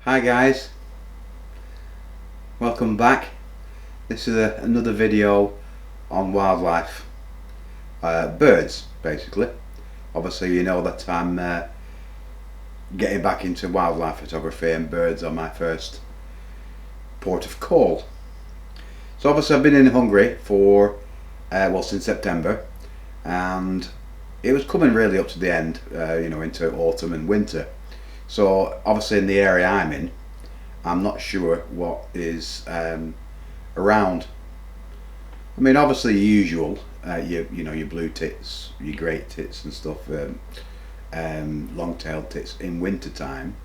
Hi guys, welcome back. This is another video on wildlife, birds basically. Obviously you know that I'm getting back into wildlife photography, and birds are my first port of call. So obviously I've been in Hungary for since September, and it was coming really up to the end, into autumn and winter. So obviously in the area I'm in, I'm not sure what is around. I mean, obviously the usual, your blue tits, your great tits and stuff, long-tailed tits in winter time.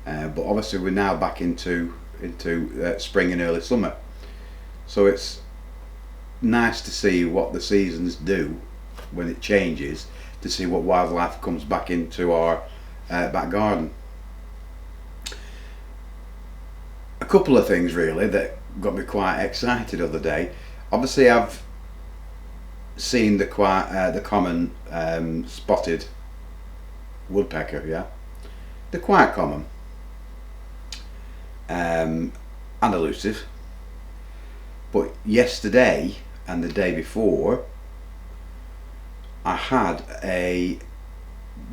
But obviously we're now back into spring and early summer. So it's nice to see what the seasons do when it changes, to see what wildlife comes back into our back garden. A couple of things really that got me quite excited the other day. Obviously I've seen the common spotted woodpecker, yeah. They're quite common and elusive. But yesterday and the day before I had a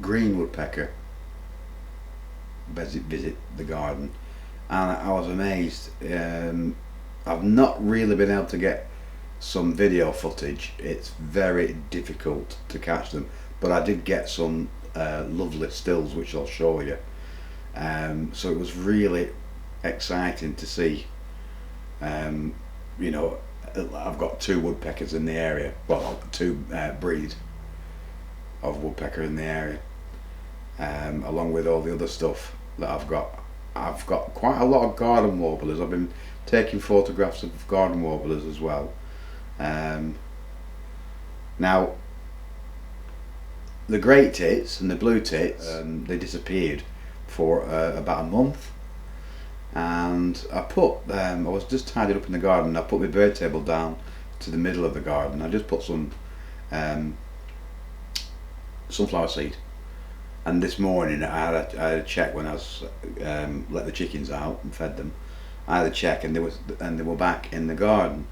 green woodpecker visit the garden, and I was amazed. I've not really been able to get some video footage. It's very difficult to catch them, but I did get some lovely stills which I'll show you. So it was really exciting to see. I've got two woodpeckers in the area, well, two breed of woodpecker in the area, along with all the other stuff that I've got. I've got quite a lot of garden warblers. I've been taking photographs of garden warblers as well. Now the great tits and the blue tits, they disappeared for about a month, and I was just tidying up in the garden. I put my bird table down to the middle of the garden. I just put some sunflower seed, and this morning I had a check when I was let the chickens out and fed them. I had a check, and they were back in the garden,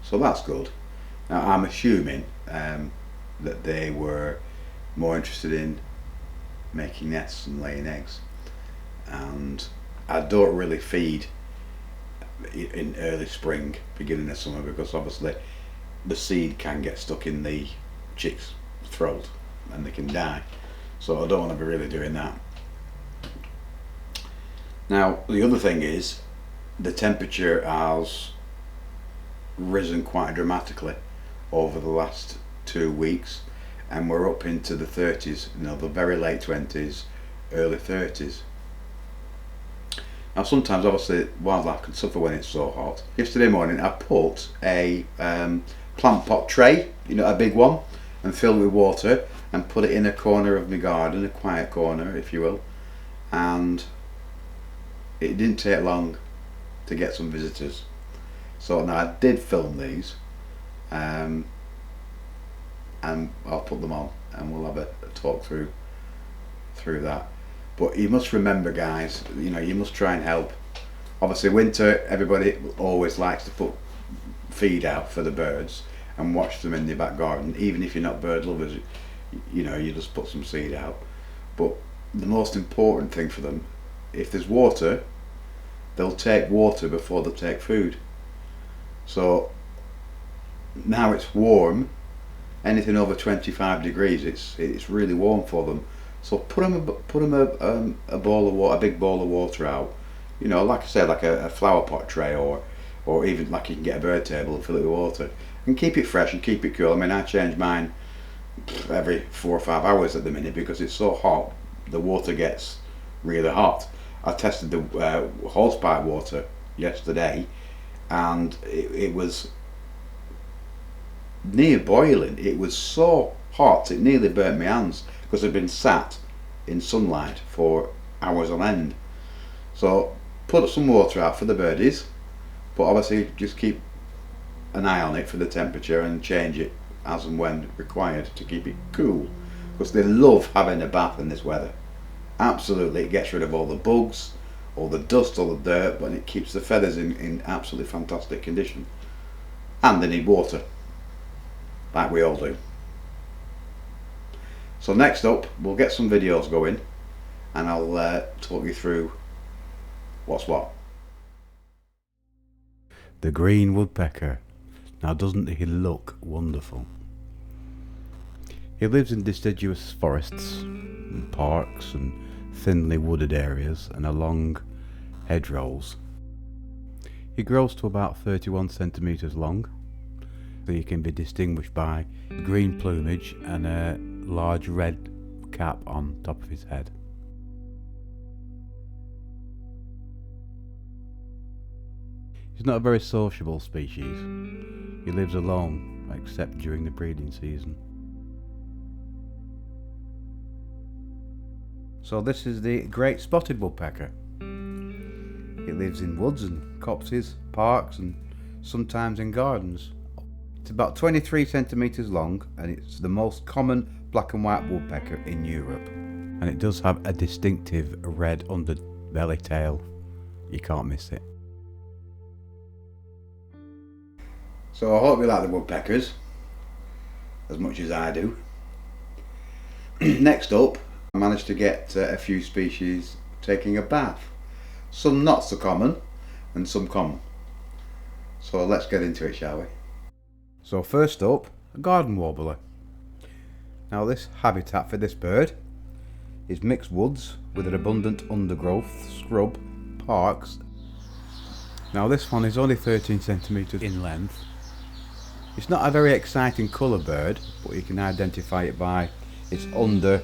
so that's good. Now I'm assuming that they were more interested in making nests and laying eggs, and I don't really feed in early spring, beginning of summer, because obviously the seed can get stuck in the chick's throat and they can die. So I don't want to be really doing that. Now the other thing is, the temperature has risen quite dramatically over the last 2 weeks, and we're up into the 30s, the very late 20s, early 30s. Now sometimes obviously wildlife can suffer when it's so hot. Yesterday morning I put a plant pot tray, a big one, and filled it with water, and put it in a corner of my garden, a quiet corner if you will, and it didn't take long to get some visitors. So now I did film these, and I'll put them on and we'll have a talk through that. But you must remember guys, you must try and help. Obviously winter, everybody always likes to put feed out for the birds and watch them in the back garden. Even if you're not bird lovers, you just put some seed out. But the most important thing for them, if there's water, they'll take water before they'll take food. So now it's warm, anything over 25 degrees, it's really warm for them. So put them a bowl of water, a big bowl of water out. Like I said, like a flower pot tray, or even like you can get a bird table and fill it with water, and keep it fresh and keep it cool. I mean, I change mine every 4 or 5 hours at the minute because it's so hot. The water gets really hot. I tested the hosepipe water yesterday, and it was near boiling. It was so hot it nearly burnt my hands, because I've been sat in sunlight for hours on end. So put some water out for the birdies, but obviously just keep an eye on it for the temperature and change it as and when required to keep it cool, because they love having a bath in this weather. Absolutely, it gets rid of all the bugs, or the dust or the dirt, but it keeps the feathers in absolutely fantastic condition. And they need water, like we all do. So next up, we'll get some videos going, and I'll talk you through what's what. The green woodpecker. Now doesn't he look wonderful? He lives in deciduous forests and parks and thinly wooded areas and along hedgerows. He grows to about 31 centimetres long, so he can be distinguished by green plumage and a large red cap on top of his head. He's not a very sociable species. He lives alone, except during the breeding season. So this is the great spotted woodpecker. It lives in woods and copses, parks and sometimes in gardens. It's about 23 centimetres long, and it's the most common black and white woodpecker in Europe. And it does have a distinctive red underbelly tail. You can't miss it. So I hope you like the woodpeckers as much as I do. Next up, I managed to get a few species taking a bath. Some not so common and some common. So let's get into it, shall we? So first up, a garden warbler. Now this habitat for this bird is mixed woods with an abundant undergrowth, scrub, parks. Now this one is only 13 centimetres in length. It's not a very exciting colour bird, but you can identify it by its under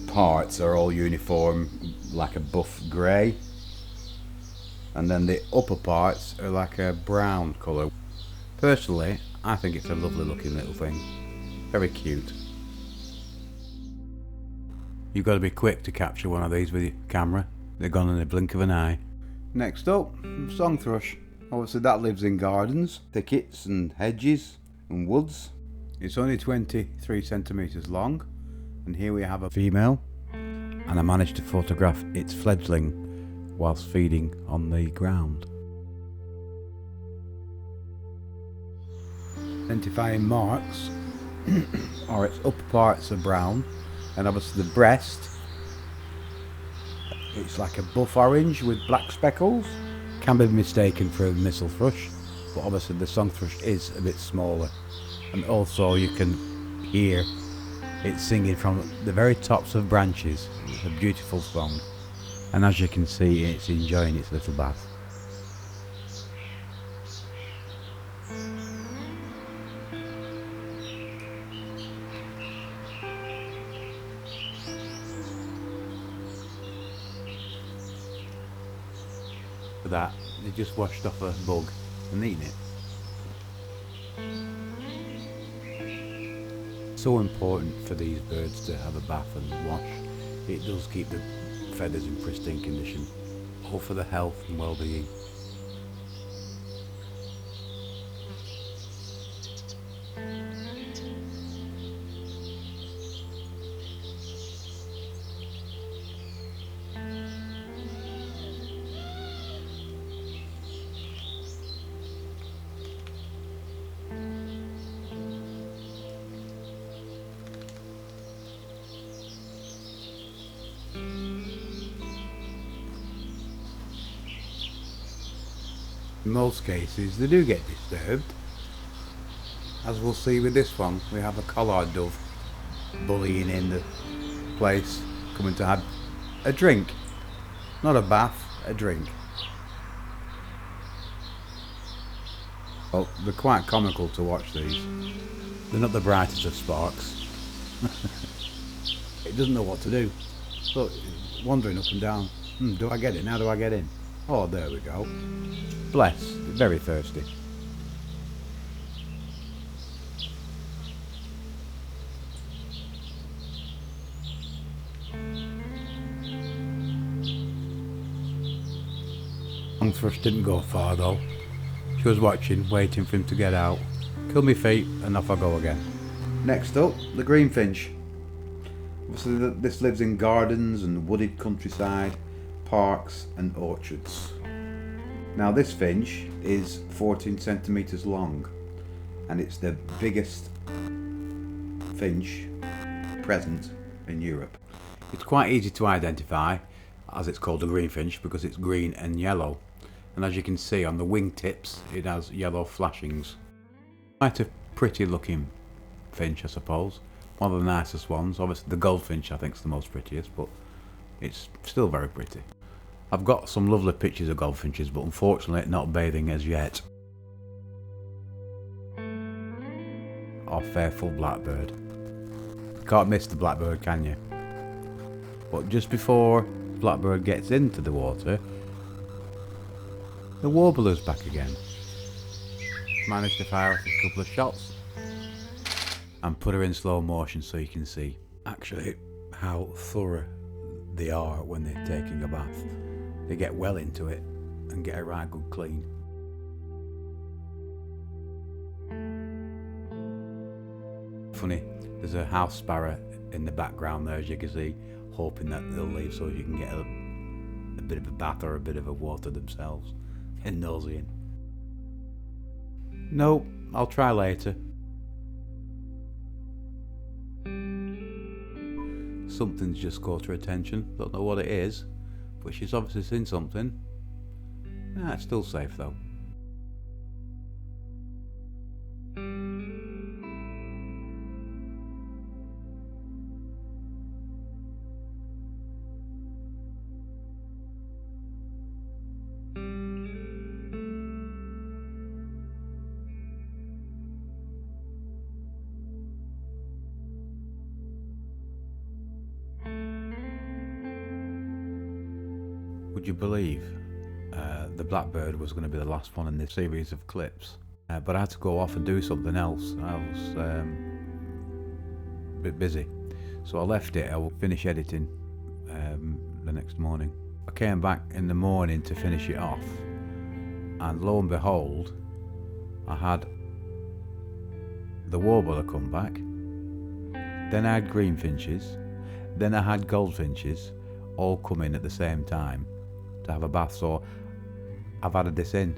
parts are all uniform, like a buff grey, and then the upper parts are like a brown colour. Personally, I think it's a lovely looking little thing. Very cute. You've got to be quick to capture one of these with your camera. They're gone in the blink of an eye. Next up, song thrush. Obviously that lives in gardens, thickets and hedges and woods. It's only 23 centimetres long, and here we have a female, and I managed to photograph its fledgling whilst feeding on the ground. Identifying marks are its upper parts are brown, and obviously the breast, it's like a buff orange with black speckles. Can be mistaken for a missel thrush, but obviously the song thrush is a bit smaller, and also you can hear it singing from the very tops of branches. It's a beautiful song, and as you can see, it's enjoying its little bath. For that, they just washed off a bug and eaten it. So important for these birds to have a bath and wash. It does keep the feathers in pristine condition, all for the health and well-being. In most cases they do get disturbed. As we'll see with this one, we have a collared dove bullying in the place, coming to have a drink. Not a bath, a drink. Well, they're quite comical to watch these. They're not the brightest of sparks. It doesn't know what to do. Look, wandering up and down. Do I get it? Now do I get in? Oh, there we go. Bless, very thirsty. Song thrush didn't go far though. She was watching, waiting for him to get out. Kill me feet and off I go again. Next up, the greenfinch. Obviously this lives in gardens and wooded countryside, parks and orchards. Now this finch is 14 centimetres long, and it's the biggest finch present in Europe. It's quite easy to identify, as it's called a greenfinch, because it's green and yellow, and as you can see on the wingtips it has yellow flashings. Quite a pretty looking finch, I suppose. One of the nicest ones. Obviously the goldfinch I think is the most prettiest, but it's still very pretty. I've got some lovely pictures of goldfinches, but unfortunately not bathing as yet. Our faithful blackbird. Can't miss the blackbird, can you? But just before blackbird gets into the water, the warbler's back again. Managed to fire off a couple of shots and put her in slow motion so you can see actually how thorough they are when they're taking a bath. They get well into it and get a right good clean. Funny, there's a house sparrow in the background there, as you can see, hoping that they'll leave so you can get a bit of a bath or a bit of a water themselves and nosying. No, I'll try later. Something's just caught her attention, don't know what it is, but she's obviously seen something. It's still safe though. Would you believe the blackbird was going to be the last one in this series of clips? But I had to go off and do something else. I was a bit busy. So I left it. I will finish editing the next morning. I came back in the morning to finish it off. And lo and behold, I had the warbler come back. Then I had greenfinches. Then I had goldfinches all come in at the same time to have a bath, so I've added this in.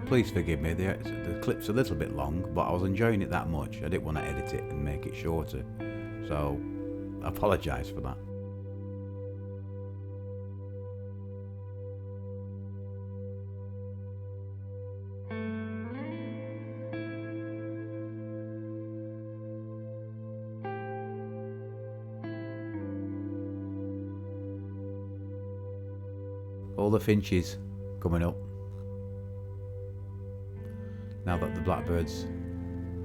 Please forgive me, the clip's a little bit long, but I was enjoying it that much, I didn't want to edit it and make it shorter, so I apologise for that. All the finches coming up now that the blackbird's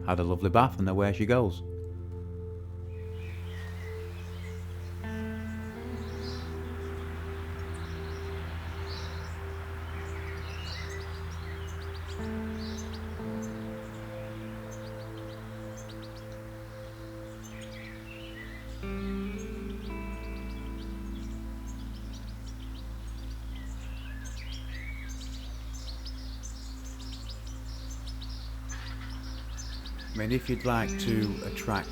had a lovely bath, and away she goes. I mean, if you'd like to attract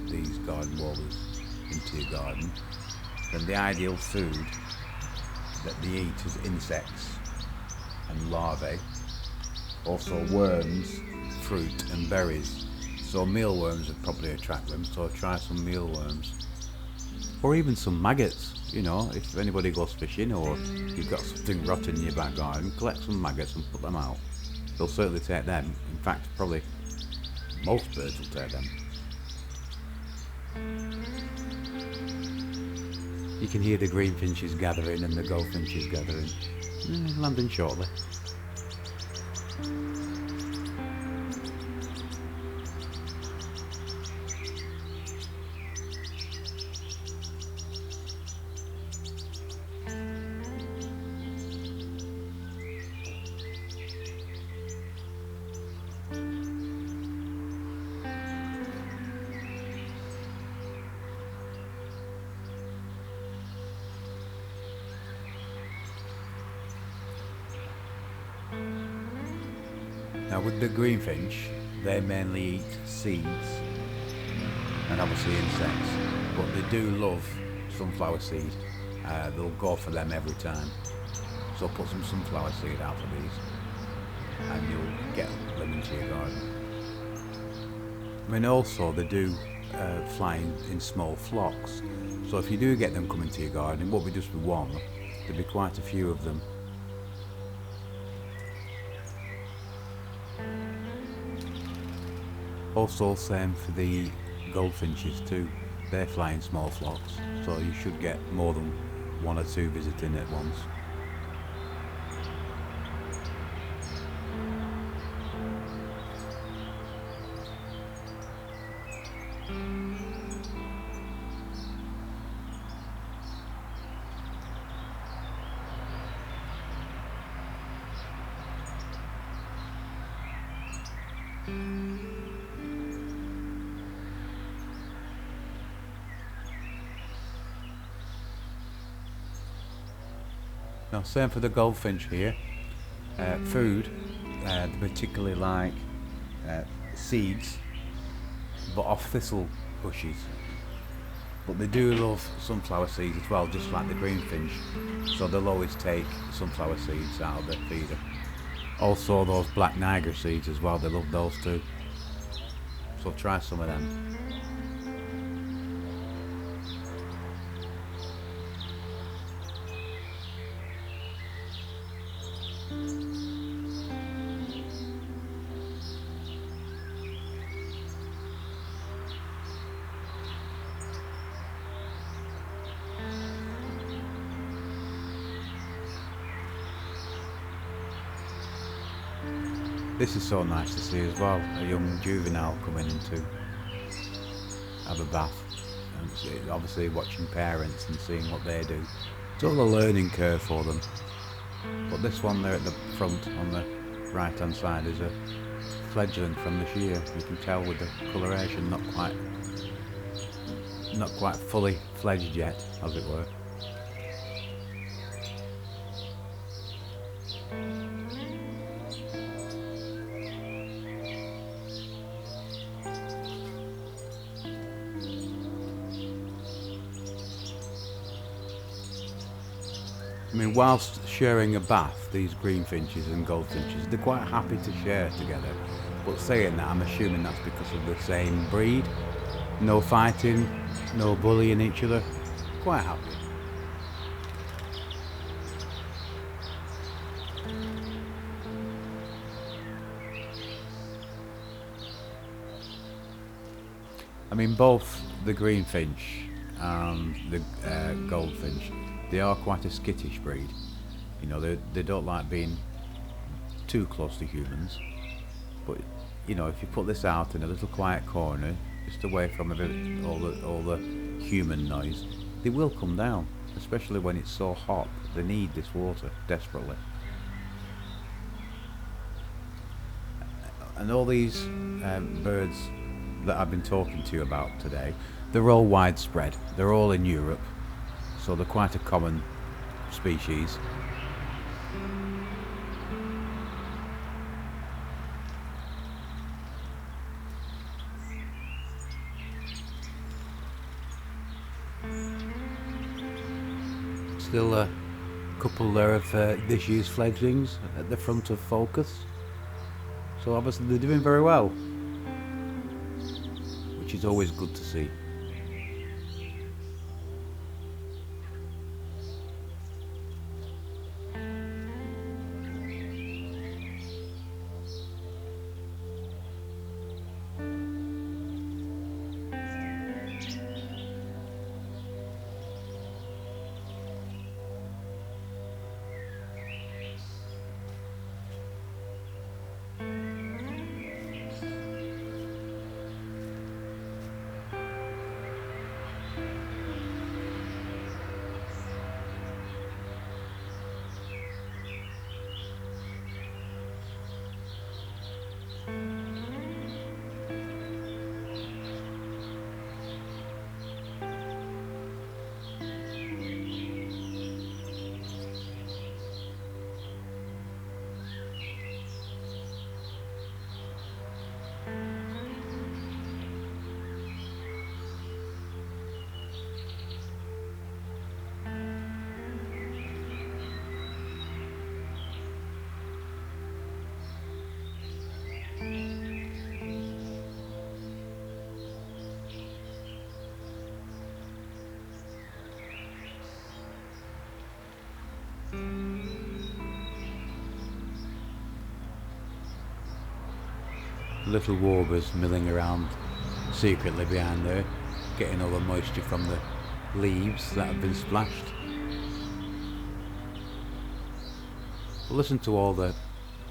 these garden warblers into your garden, then the ideal food that they eat is insects and larvae, also worms, fruit and berries. So mealworms would probably attract them, so try some mealworms. Or even some maggots, you know, if anybody goes fishing or you've got something rotten in your back garden, collect some maggots and put them out. They'll certainly take them. In fact, probably most birds will take them. You can hear the greenfinches gathering and the goldfinches gathering. Landing shortly. Now with the greenfinch, they mainly eat seeds and obviously insects, but they do love sunflower seed they'll go for them every time. So put some sunflower seed out for these, and you'll get them into your garden. I mean, also they do fly in small flocks, so if you do get them coming to your garden, it won't be just with one, there'll be quite a few of them. Also same for the goldfinches too, they fly in small flocks, so you should get more than one or two visiting at once. Now same for the goldfinch here. Food, they particularly like seeds, but off thistle bushes. But they do love sunflower seeds as well, just like the greenfinch. So they'll always take sunflower seeds out of their feeder. Also those black niger seeds as well, they love those too. So try some of them. This is so nice to see as well, a young juvenile coming in to have a bath, and obviously watching parents and seeing what they do. It's all a learning curve for them. But this one there at the front on the right hand side is a fledgling from this year. You can tell with the coloration, not quite fully fledged yet, as it were. I mean, whilst sharing a bath, these greenfinches and goldfinches, they're quite happy to share together. But saying that, I'm assuming that's because of the same breed. No fighting, no bullying each other. Quite happy. I mean, both the greenfinch and the goldfinch, they are quite a skittish breed. You know, they don't like being too close to humans. But you know, if you put this out in a little quiet corner, just away from all the human noise, they will come down. Especially when it's so hot, they need this water desperately. And all these birds that I've been talking to you about today, they're all widespread. They're all in Europe, so they're quite a common species. Still a couple there of this year's fledglings at the front of focus. So obviously they're doing very well, which is always good to see. Little warblers milling around secretly behind there, getting all the moisture from the leaves that have been splashed. But listen to all the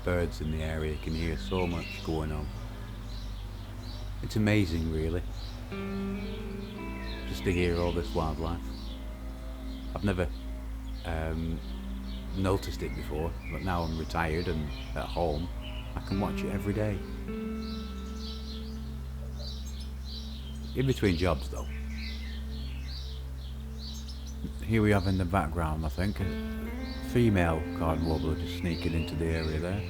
birds in the area, you can hear so much going on. It's amazing really, just to hear all this wildlife. I've never noticed it before, but now I'm retired and at home, I can watch it every day. In between jobs though. Here we have in the background, I think, a female garden warbler just sneaking into the area there.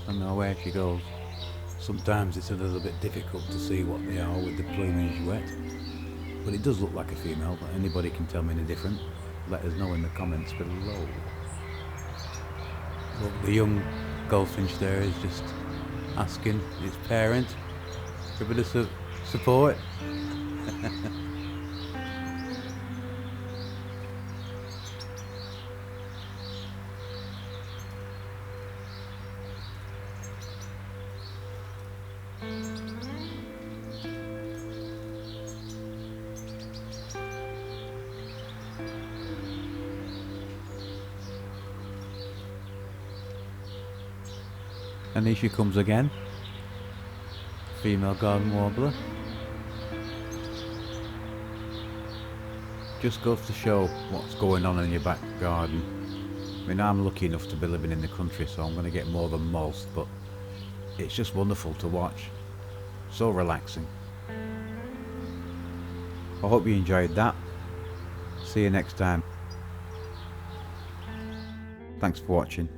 I don't know where she goes. Sometimes it's a little bit difficult to see what they are with the plumage wet, but it does look like a female, but anybody can tell me any different. Let us know in the comments below. Look, the young goldfinch there is just asking its parent for a bit of support. And here she comes again, female garden warbler. Just goes to show what's going on in your back garden. I mean, I'm lucky enough to be living in the country, so I'm going to get more than most, but it's just wonderful to watch. So relaxing. I hope you enjoyed that. See you next time. Thanks for watching.